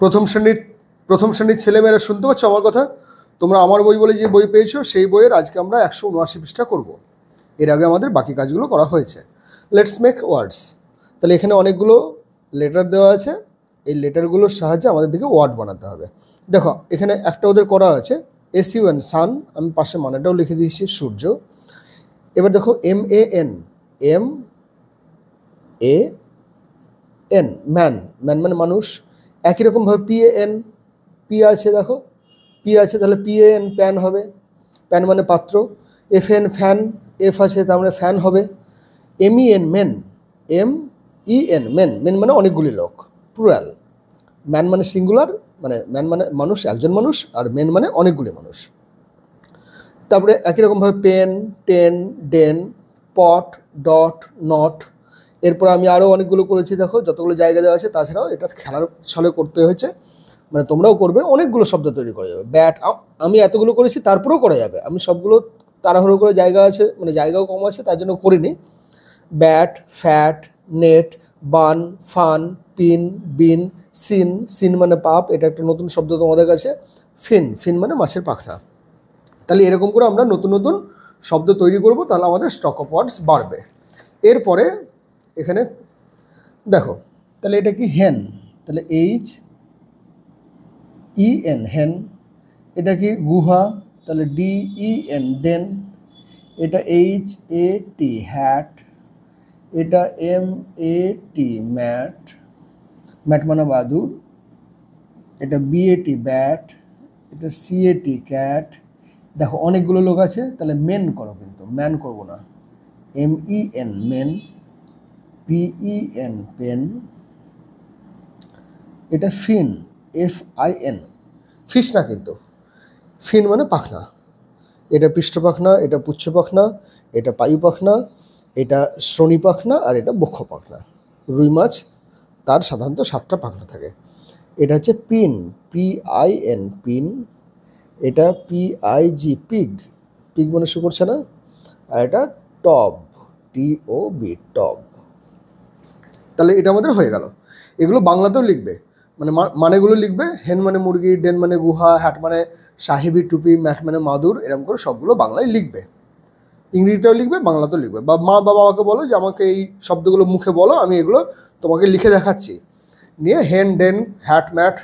প্রথম শ্রেণীর ছেলেমেয়েরা শুনতে পাচ্ছ আমার কথা? তোমরা আমার বই বলে যে বই পেয়েছো সেই বইয়ের আজকে আমরা 179 পৃষ্ঠা করব। এর আগে আমাদের বাকি কাজগুলো করা হয়েছে। Let's make words. তাহলে এখানে অনেকগুলো লেটার দেওয়া আছে, এই লেটারগুলোর সাহায্যে আমাদের দিকে ওয়ার্ড বানাতে হবে। দেখো এখানে একটা ওদের করা আছে SUN সান, আমি পাশে মানেটাও লিখে দিয়েছি সূর্য। এবার দেখো MAN, ম্যান, ম্যান মানে মানুষ। একই রকমভাবে PAN, পি আছে, দেখো পি আছে, তাহলে PAN প্যান হবে, প্যান মানে পাত্র। FN ফ্যান, F আছে তার মানে ফ্যান হবে। MEN men, MEN men, men মানে অনেকগুলি লোক, প্লুরাল। ম্যান মানে সিঙ্গুলার, মানে ম্যান মানে মানুষ, একজন মানুষ, আর মেন মানে অনেকগুলি মানুষ। তারপরে একই রকমভাবে pen, ten, den, pot, dot, not. এরপর আমি আরও অনেকগুলো করেছি, দেখো যতগুলো জায়গা দেওয়া আছে। তাছাড়াও এটা খেলার ছলে করতে হয়েছে, মানে তোমরাও করবে, অনেকগুলো শব্দ তৈরি করা যাবে। ব্যাট, আমি এতগুলো করেছি তারপরেও করা যাবে, আমি সবগুলো তাড়াহুড়ো করে জায়গা আছে, মানে জায়গাও কম আছে তার জন্য করিনি। ব্যাট, ফ্যাট, নেট, বান, ফান, পিন, বিন, সিন, সিন মানে পাপ, এটা একটা নতুন শব্দ তোমাদের কাছে। ফিন, ফিন মানে মাছের পাখনা। তাহলে এরকম করে আমরা নতুন নতুন শব্দ তৈরি করব, তাহলে আমাদের স্টক অফ ওয়ার্ডস বাড়বে। এরপরে এখানে দেখো, তাহলে এটা কি হেন, তাহলে HEN হেন। এটা কি গুহা, তাহলে DEN ডেন। এটা HAT হ্যাট। এটা MAT ম্যাট, ম্যাট মানে বাদুর। এটা BAT ব্যাট। এটা CAT ক্যাট। দেখো অনেকগুলো লোক আছে, তাহলে মেন করো, কিন্তু ম্যান করবো না। MEN men. PEN pen. এটা ফিন, FIN ফিশ না কিন্তু, ফিন মানে পাখনা। এটা পৃষ্ঠ পাখনা, এটা পুচ্ছ পাখনা, এটা পায়ু পাখনা, এটা শ্রোণী পাখনা, আর এটা বক্ষ পাখনা। রুই মাছ তার সাধারণত 7টা পাখনা থাকে। এটা হচ্ছে পিন, PIN পিন। এটা PIG পিগ, পিগ মানে শুকরছে না। আর এটা টব, TOB টব। তাহলে এটা আমাদের হয়ে গেল। এগুলো বাংলাতেও লিখবে, মানে মানেগুলো লিখবে। হেন মানে মুরগি, ডেন মানে গুহা, হ্যাট মানে সাহেবি টুপি, ম্যাট মানে মাদুর, এরকম করে সবগুলো বাংলায় লিখবে। ইংরেজিটাও লিখবে, বাংলাতেও লিখবে। বা মা বাবাকে বলো যে আমাকে এই শব্দগুলো মুখে বলো, আমি এগুলো তোমাকে লিখে দেখাচ্ছি। নিয়ে হেন, ডেন, হ্যাট, ম্যাট,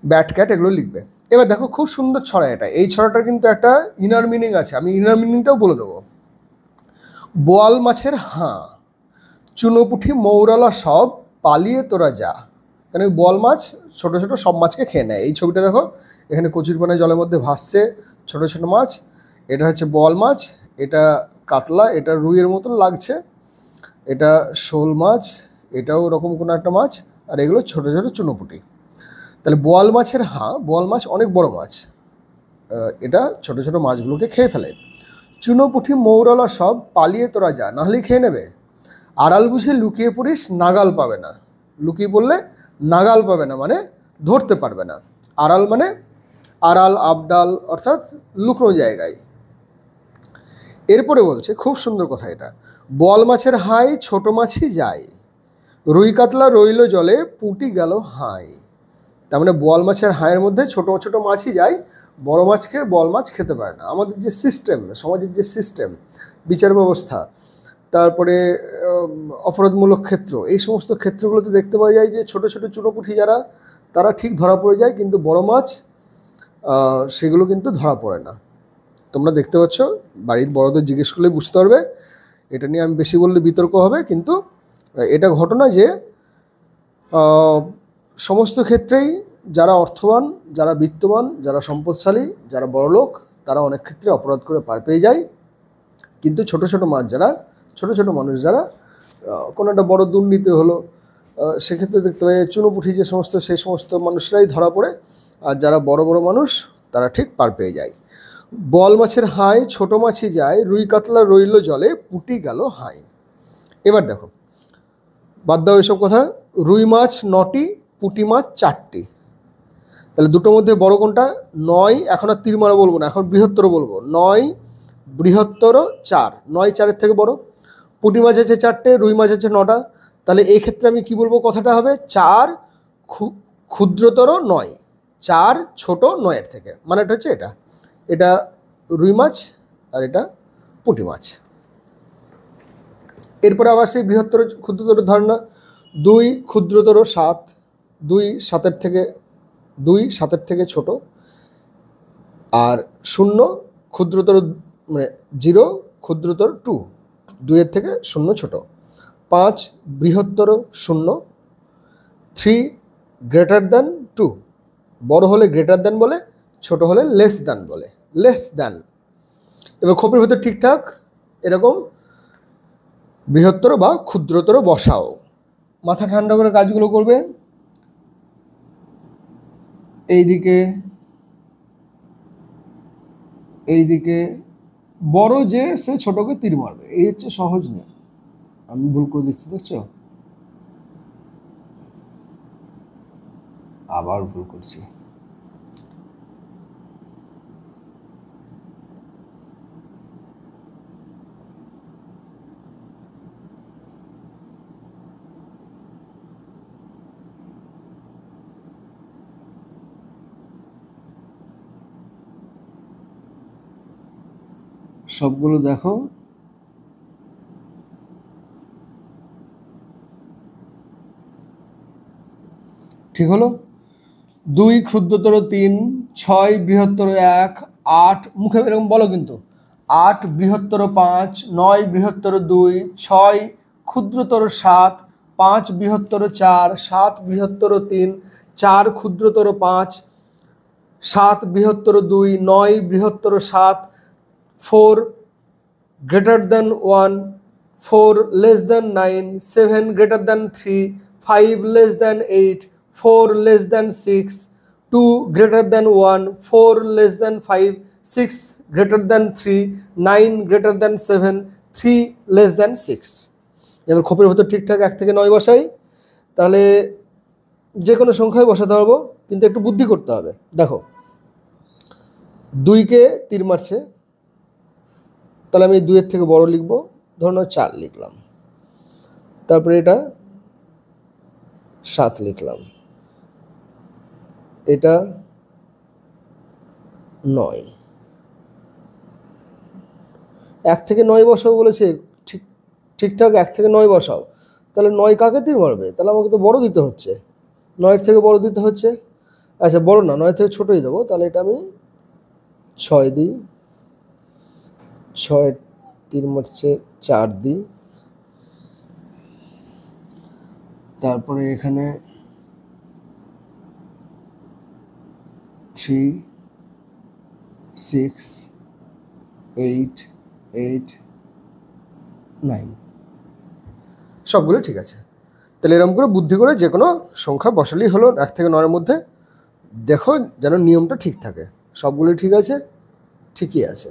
ব্যাট, ক্যাট এগুলো লিখবে। এবার দেখো খুব সুন্দর ছড়া এটা। এই ছড়াটার কিন্তু একটা ইনার মিনিং আছে, আমি ইনার মিনিংটাও বলে দেবো। বোয়াল মাছের হাঁ, চুনোপুঁঠি মৌরালা সব, পালিয়ে তোরা যা। কেন বোয়াল মাছ ছোটো ছোটো সব মাছকে খেয়ে নেয়। এই ছবিটা দেখো, এখানে কচুরিপানা জলের মধ্যে ভাসছে ছোটো ছোটো মাছ। এটা হচ্ছে বোয়াল মাছ, এটা কাতলা, এটা রুইয়ের মতন লাগছে, এটা শোল মাছ, এটাও ওরকম কোনো একটা মাছ, আর এগুলো ছোটো ছোটো চুনোপুঁটি। তাহলে বোয়াল মাছের হাঁ, বোয়াল মাছ অনেক বড় মাছ, এটা ছোটো ছোটো মাছগুলোকে খেয়ে ফেলে। চুনোপুঁঠি মৌরলা সব, পালিয়ে তোরা যা, নাহলেই খেয়ে নেবে। আড়াল বুঝে লুকিয়ে পড়িস, নাগাল পাবে না। লুকিয়ে পড়লে নাগাল পাবে না মানে ধরতে পারবে না। আড়াল মানে আড়াল, আবডাল, অর্থাৎ লুকনো জায়গায়। এরপরে বলছে খুব সুন্দর কথা এটা, বোয়াল মাছের হাই, ছোট মাছই যায়, রুই কাতলা রইল জলে, পুঁটি গেল হাই। তার মানে বোয়াল মাছের হাঁয়ের মধ্যে ছোট ছোট মাছই যায়, বড় মাছকে বোয়াল মাছ খেতে পারে না। আমাদের যে সিস্টেম, সমাজের যে সিস্টেম, বিচার ব্যবস্থা, তারপরে অপরাধমূলক ক্ষেত্র, এই সমস্ত ক্ষেত্রগুলোতে দেখতে পাওয়া যায় যে ছোটো ছোটো চুনোপুঁঠি যারা, তারা ঠিক ধরা পড়ে যায়, কিন্তু বড় মাছ সেগুলো কিন্তু ধরা পড়ে না। তোমরা দেখতে পাচ্ছ, বাড়ির বড়দের জিজ্ঞেস করলে বুঝতে পারবে। এটা নিয়ে আমি বেশি বললে বিতর্ক হবে, কিন্তু এটা ঘটনা যে সমস্ত ক্ষেত্রেই যারা অর্থবান, যারা বিত্তবান, যারা সম্পদশালী, যারা বড়লোক, তারা অনেক ক্ষেত্রে অপরাধ করে পার পেয়ে যায়। কিন্তু ছোটো ছোটো মাছ যারা, ছোটো ছোটো মানুষ যারা, কোনো একটা বড় দুর্নীতি হলো, সেক্ষেত্রে দেখতে পাই চুনোপুঁঠি যে সমস্ত, সেই সমস্ত মানুষরাই ধরা পড়ে, আর যারা বড় বড় মানুষ তারা ঠিক পার পেয়ে যায়। বোয়াল মাছের হাই, ছোট মাছই যায়, রুই কাতলা রইল জলে, পুঁটি গেল হাই। এবার দেখো, বাদ দাও এসব কথা। রুই মাছ 9টি, পুঁটি মাছ 4টি। তাহলে দুটোর মধ্যে বড় কোনটা? 9, এখন আর তীরমারা বলবো না, এখন বৃহত্তর বলবো। 9 বৃহত্তর 4, 9 4-এর থেকে বড়। পুঁটি মাছ আছে 4টে, রুই মাছ আছে 9টা। তাহলে এই ক্ষেত্রে আমি কি বলবো? কথাটা হবে 4 ক্ষুদ্রতর নয়, 4 ছোট 9-এর থেকে, মানে এটা হচ্ছে এটা এটা রুই মাছ আর এটা পুঁটি মাছ। এরপরে আবার সেই বৃহত্তর ক্ষুদ্রতর ধারণা, 2 ক্ষুদ্রতর 7, 2 7-এর থেকে ছোট, আর 0 ক্ষুদ্রতর মানে 0 ক্ষুদ্রতর 2, 2-এর থেকে 0 ছোট, 5 বৃহত্তর 0, 3 গ্রেটার দ্যান 2, বড় হলে গ্রেটার দ্যান বলে, ছোট হলে লেস দ্যান বলে, লেস দ্যান। এবার খোপের ভেতর ঠিকঠাক এরকম বৃহত্তর বা ক্ষুদ্রতর বসাও। মাথা ঠান্ডা করে কাজগুলো করবে। এইদিকে বড় যে সে ছোটকে তীর মারবে, এই হচ্ছে সহজ নিয়ম। আমি ভুল করে দিচ্ছি, দেখছো, আবার ভুল করছি। সবগুলো দেখো, ঠিক হলো। 2 ক্ষুদ্রতর 3, 6 বৃহত্তর 1, 8 মুখে এরকম বলো কিন্তু, 8 বৃহত্তর 5, 9 বৃহত্তর 2, 6 ক্ষুদ্রতর 7, 5 বৃহত্তর 4, 7 বৃহত্তর 3, 4 ক্ষুদ্রতর 5, 7 বৃহত্তর 2, 9 বৃহত্তর 7, 4 greater than 1, 4 less than 9, 7 greater than 3, 5 less than 8, 4 less than 6, 2 greater than 1, 4 less than 5, 6 greater than 3, 9 greater than 7, 3 less than 6। এবার খোপের ভেতর ঠিকঠাক 1 থেকে 9 বসাই, তাহলে যে কোনো সংখ্যায় বসাতে পারবো, কিন্তু একটু বুদ্ধি করতে হবে। দেখো 2-কে তীর মারছে, তাহলে আমি 2-এর থেকে বড় লিখবো, ধরুন 4 লিখলাম, তারপরে এটা 7 লিখলাম, এটা 9, 1 থেকে 9 বসাও বলেছে, ঠিকঠাক 1 থেকে 9 বসাও, তাহলে 9 কাকে তীর মারবে, তাহলে আমাকে তো বড় দিতে হচ্ছে, 9-এর থেকে বড় দিতে হচ্ছে। আচ্ছা বড় না, 9-এর থেকে ছোটই দেবো, তাহলে এটা আমি 6 দিই, 6 তীর মারছে 4 দিই, তারপরে এখানে 3, 6, 8, 8, 9, সবগুলো ঠিক আছে। তাহলে এরকম করে বুদ্ধি করে যে কোনো সংখ্যা বসালেই হলো 1 থেকে 9-এর মধ্যে। দেখো যেন নিয়মটা ঠিক থাকে, সবগুলোই ঠিক আছে, ঠিকই আছে।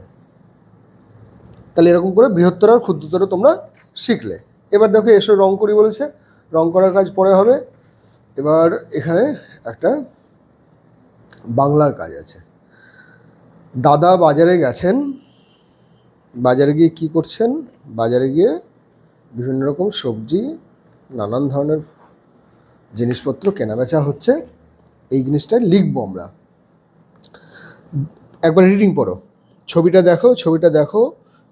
তাহলে এরকম করে বৃহত্তর আর ক্ষুদ্রতর তোমরা শিখলে। এবার দেখো এসো রং করি বলেছে, রং করার কাজ পরে হবে। এবার এখানে একটা বাংলার কাজ আছে। দাদা বাজারে গেছেন, বাজারে গিয়ে কি করছেন, বাজারে গিয়ে বিভিন্ন রকম সবজি, নানান ধরনের জিনিসপত্র কেনাবেচা হচ্ছে, এই জিনিসটা লিখবো আমরা। একবার রিডিং পড়ো, ছবিটা দেখো, ছবিটা দেখো,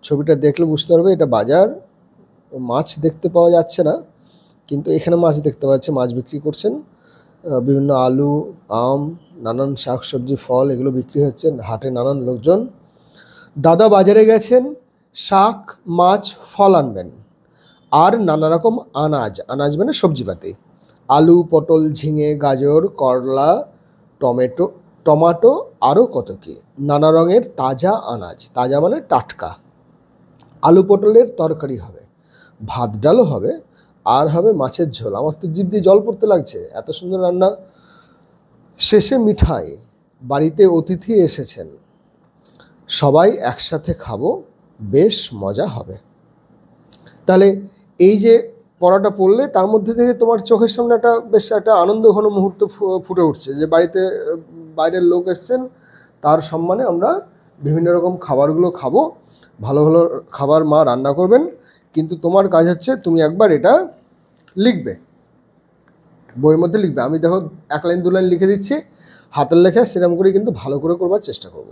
ছবিটা দেখলে বুঝতে পারবে এটা বাজার। মাছ দেখতে পাওয়া যাচ্ছে না, কিন্তু এখানে মাছ দেখতে পাচ্ছে, মাছ বিক্রি করছেন, বিভিন্ন আলু, আম, নানান শাকসবজি, ফল এগুলো বিক্রি হচ্ছে, হাটে নানান লোকজন। দাদা বাজারে গেছেন, শাক, মাছ, ফল আনবেন, আর নানা রকম আনাজ, আনাজ মানে সবজিপাতি, আলু, পটল, ঝিঙে, গাজর, করলা, টমেটো আরও কত কি, নানা রঙের তাজা আনাজ, তাজা মানে টাটকা। আলু পটলের তরকারি হবে, ভাত ডালও হবে, আর হবে মাছের ঝোল। আমার তো জিভ দিয়ে জল পড়তে লাগছে, এত সুন্দর রান্না। শেষে মিঠাই, বাড়িতে অতিথি এসেছেন, সবাই একসাথে খাবো, বেশ মজা হবে। তাহলে এই যে পড়াটা পড়লে তার মধ্যে থেকে তোমার চোখের সামনে একটা বেশ একটা আনন্দঘন মুহূর্ত ফুটে উঠছে, যে বাড়িতে বাইরের লোক এসছেন, তার সম্মানে আমরা বিভিন্ন রকম খাবারগুলো খাবো, ভালো ভালো খাবার মা রান্না করবেন। কিন্তু তোমার কাজ হচ্ছে তুমি একবার এটা লিখবে। বইয়ের মধ্যে লিখবে। আমি দেখো 1 লাইন 2 লাইন লিখে দিচ্ছি হাতের লেখা, সেরকম করে কিন্তু ভালো করে করবার চেষ্টা করব।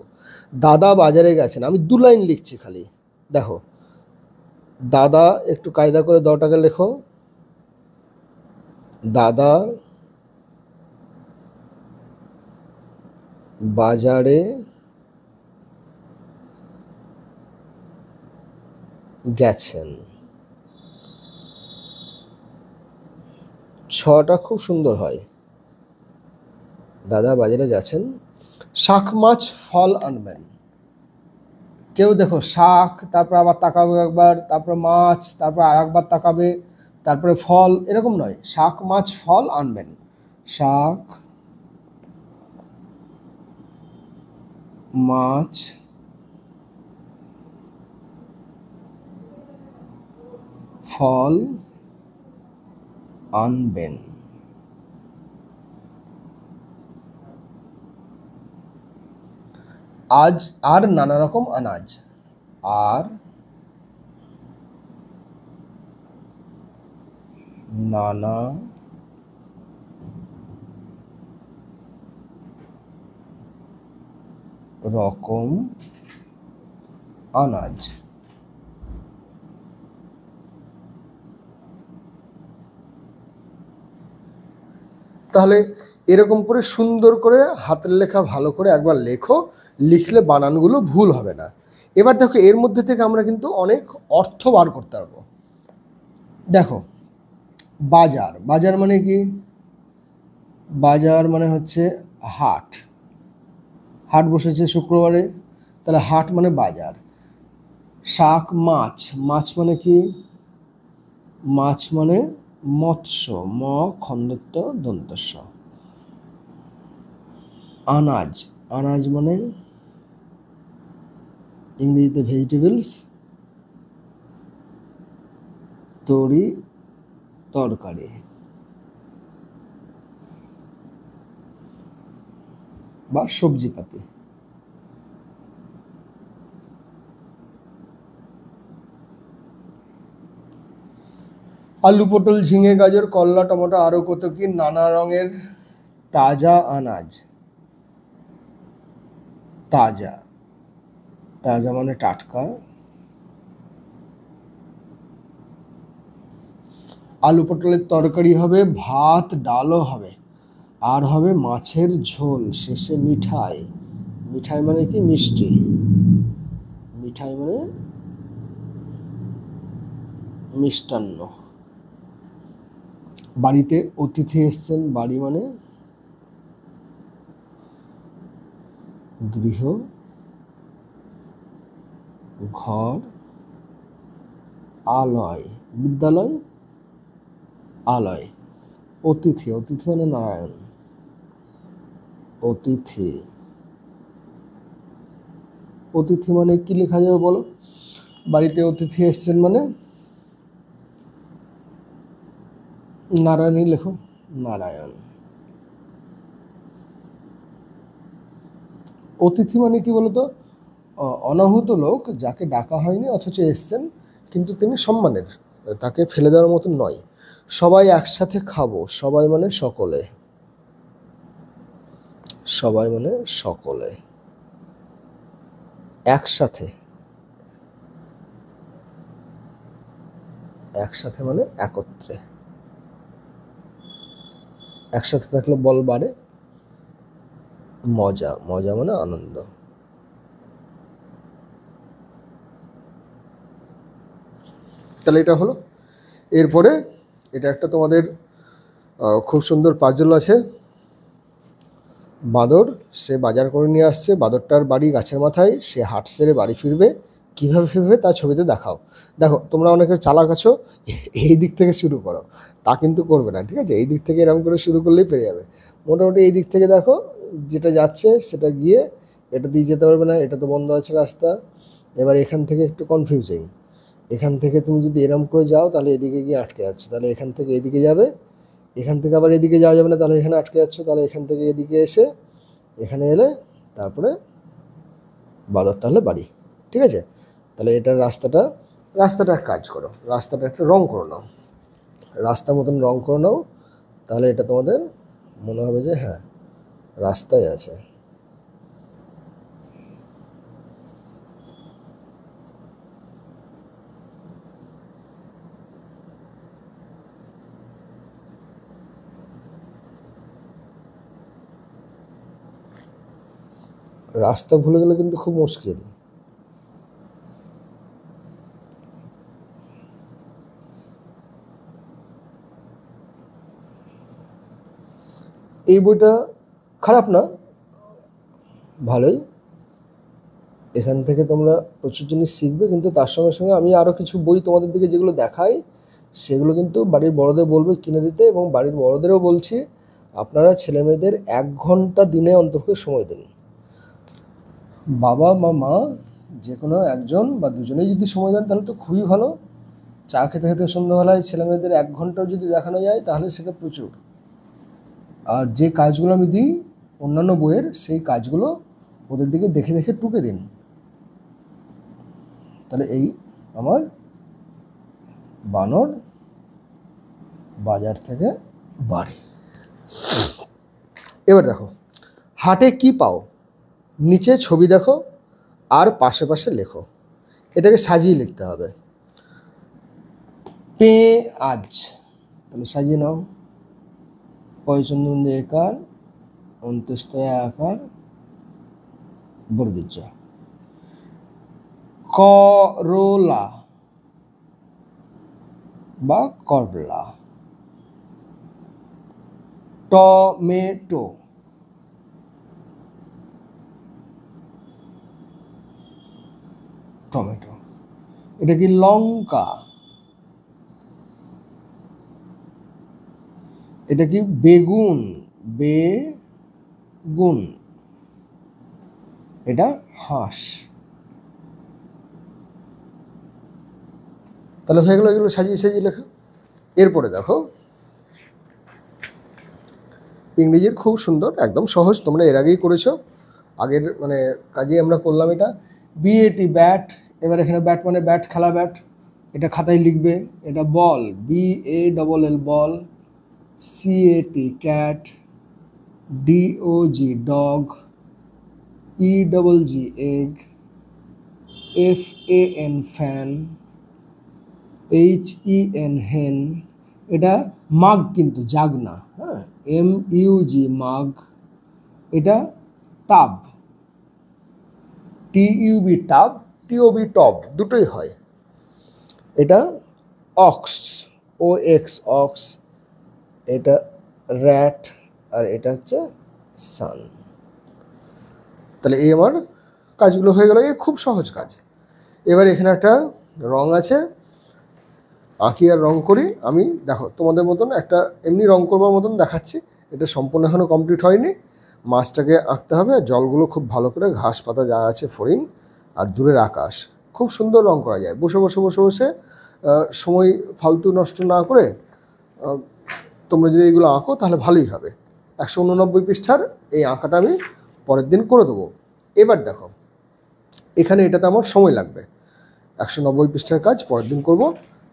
দাদা বাজারে গেছেন, আমি 2 লাইন লিখছি খালি। দেখো দাদা, একটু কায়দা করে 10 টাকা লেখো। দাদা বাজারে গেছেন। ছটা খুব সুন্দর হয়। দাদা বাজারে গেছেন, শাক মাছ ফল আনবেন। কেউ দেখো শাক, তারপর আবার তাকাবে একবার, তারপর মাছ, তারপর আর একবার তাকাবে, তারপরে ফল, এরকম নয়। শাক মাছ ফল আনবেন, শাক মাছ ফল আনবেন। আজ আর নানা রকম আনাজ, আর নানা রকম আনাজ। তাহলে এরকম করে সুন্দর করে হাতের লেখা ভালো করে একবার লেখো, লিখলে বানানগুলো ভুল হবে না। এবার দেখো এর মধ্যে থেকে আমরা কিন্তু অনেক অর্থ বার করতে পারবো। দেখো বাজার, বাজার মানে কি? বাজার মানে হচ্ছে হাট, হাট বসেছে শুক্রবারে, তাহলে হাট মানে বাজার। শাক মাছ, মাছ মানে কি? মাছ মানে মৎস্য, ম খন্দত্ব দন্তস্ব। আনাজ, আনাজ মানে ইংরেজিতে ভেজিটেবলস, তরকারি বা সবজিপাতি। আলু পটল ঝিঙে গাজর করলা টমেটো আরো কত কি নানা রঙের তাজা আনাজ। তাজা, তাজা মানে টাটকা। আলু পটলের তরকারি হবে, ভাত ডালও হবে, আর হবে মাছের ঝোল, শেষে মিঠাই। মিঠাই মানে কি? মিষ্টি। মিঠাই মানে মিষ্টান্ন। বাড়িতে অতিথি এসছেন, বাড়ি মানে গৃহ, ঘর, আলয়, বিদ্যালয়, আলয়। অতিথি, অতিথি মানে নারায়ণ, অতিথি। অতিথি মানে কি লেখা যাবে বলো? বাড়িতে অতিথি এসছেন মানে নারায়ণই লেখো, নারায়ণ। অতিথি মানে কি বলতো? অনাহুত লোক, যাকে ডাকা হয়নি অথচ এসছেন, কিন্তু তিনি সম্মানের, তাকে ফেলে দেওয়ার মতন নয়। সবাই একসাথে খাবো, সবাই মানে সকলে, সবাই মানে সকলে। একসাথে, একসাথে মানে একত্রে, একসাথে থাকলে বল বাড়ে। মজা, মজা মানে আনন্দ। তাহলে এটা হলো। এরপরে এটা একটা তোমাদের খুব সুন্দর পাজল আছে। বাঁদর, সে বাজার করে নিয়ে আসছে, বাঁদরটার বাড়ি গাছের মাথায়, সে হাট সেরে বাড়ি ফিরবে, কীভাবে ফিরবে তা ছবিতে দেখাও। দেখো তোমরা অনেকে চালাক আছো, এই দিক থেকে শুরু করো, তা কিন্তু করবে না, ঠিক আছে? এই দিক থেকে এরকম করে শুরু করলেই পেরে যাবে। মোটামুটি এই দিক থেকে দেখো, যেটা যাচ্ছে সেটা গিয়ে এটা দিয়ে যেতে পারবে না, এটা তো বন্ধ আছে রাস্তা। এবার এখান থেকে একটু কনফিউজিং, এখান থেকে তুমি যদি এরম করে যাও তাহলে এদিকে গিয়ে আটকে যাচ্ছে, তাহলে এখান থেকে এদিকে যাবে, এখান থেকে আবার এদিকে যাওয়া যাবে না, তাহলে এখানে আটকে যাচ্ছে, তাহলে এখান থেকে এদিকে এসে এখানে এলে তারপরে বাদর তাহলে বাড়ি, ঠিক আছে? তাহলে এটার রাস্তাটা এক কাজ করো, রাস্তাটা একটা রং করে নাও, রাস্তার মতন রং করে নাও, তাহলে এটা তোমাদের মনে হবে যে হ্যাঁ রাস্তায় আছে। রাস্তা ভুলে গেলে কিন্তু খুব মুশকিল। এই বইটা খারাপ না, ভালোই। এখান থেকে তোমরা প্রচুর জিনিস শিখবে, কিন্তু তার সঙ্গে সঙ্গে আমি আরও কিছু বই তোমাদের দিকে যেগুলো দেখাই সেগুলো কিন্তু বাড়ির বড়দের বলবে কিনে দিতে, এবং বাড়ির বড়দেরও বলছি আপনারা ছেলেমেয়েদের 1 ঘন্টা দিনে অন্তত সময় দিন। বাবা বা মা যে কোনো একজন বা দুজনেই যদি সময় দেন তাহলে তো খুবই ভালো। চা খেতে খেতে সন্ধ্যাবেলায় ছেলেমেয়েদের 1 ঘন্টাও যদি দেখানো যায় তাহলে সেটা প্রচুর। আর যে কাজগুলো আমি দিই অন্যান্য বইয়ের, সেই কাজগুলো ওদের দিকে দেখে দেখে টুকে দিন। তাহলে এই আমার বানর বাজার থেকে বাড়ি। এবার দেখো, হাটে কি পাও, নিচে ছবি দেখো আর পাশে পাশে লেখো। এটাকে সাজিয়ে লিখতে হবে। পেঁয়াজ, তাহলে সাজিয়ে নাও। পয়চন্দ্রন্দে একার, অন্ত্যেস্তয়া আকার, বর্গীজ। করলা বা করলা। Tomato, tomato. এটা কি লঙ্কা? এটা কি বেগুন? বেগুন। এটা হাঁস। তাহলে হয়ে গেল এগুলো সাজিয়ে সাজিয়ে লেখা। এরপরে দেখো ইংরেজির খুব সুন্দর, একদম সহজ, তোমরা এর আগেই করেছো, আগের মানে কাজেই আমরা করলাম এটা। BAT bat. এবার এখানে ব্যাট মানে ব্যাট, খেলা ব্যাট, এটা খাতায় লিখবে। এটা বল, BALL বল। CAT cat. DOG dog. EGG egg. FAN fan. HEN হেন। এটা মাগ কিন্তু জাগ না, হ্যাঁ, MUG মাগ। এটা টাব, TUB টাব, TOB টব, দুটোই হয়। এটা অক্স, OX অক্স। এটা র্যাট, আর এটা হচ্ছে সান। তাহলে এই আমার কাজগুলো হয়ে গেল। এই খুব সহজ কাজ। এবার এখানে একটা রং আছে, আঁকি আর রং করি। আমি দেখো তোমাদের মতন একটা এমনি রং করবার মতন দেখাচ্ছি, এটা সম্পূর্ণ এখনও কমপ্লিট হয়নি। মাছটাকে আঁকতে হবে, জলগুলো খুব ভালো করে, ঘাস পাতা যা আছে, ফড়িং আর দূরের আকাশ, খুব সুন্দর রং করা যায় বসে বসে বসে বসে। সময় ফালতু নষ্ট না করে তোমরা যদি এগুলো আঁকো তাহলে ভালোই হবে। 189 পৃষ্ঠার এই আঁকাটা আমি পরের দিন করে দেবো। এবার দেখো এখানে এটাতে আমার সময় লাগবে, 190 পৃষ্ঠার কাজ পরের দিন করব।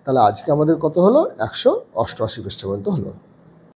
তাহলে আজকে আমাদের কত হলো, 188 পৃষ্ঠা পর্যন্ত হলো।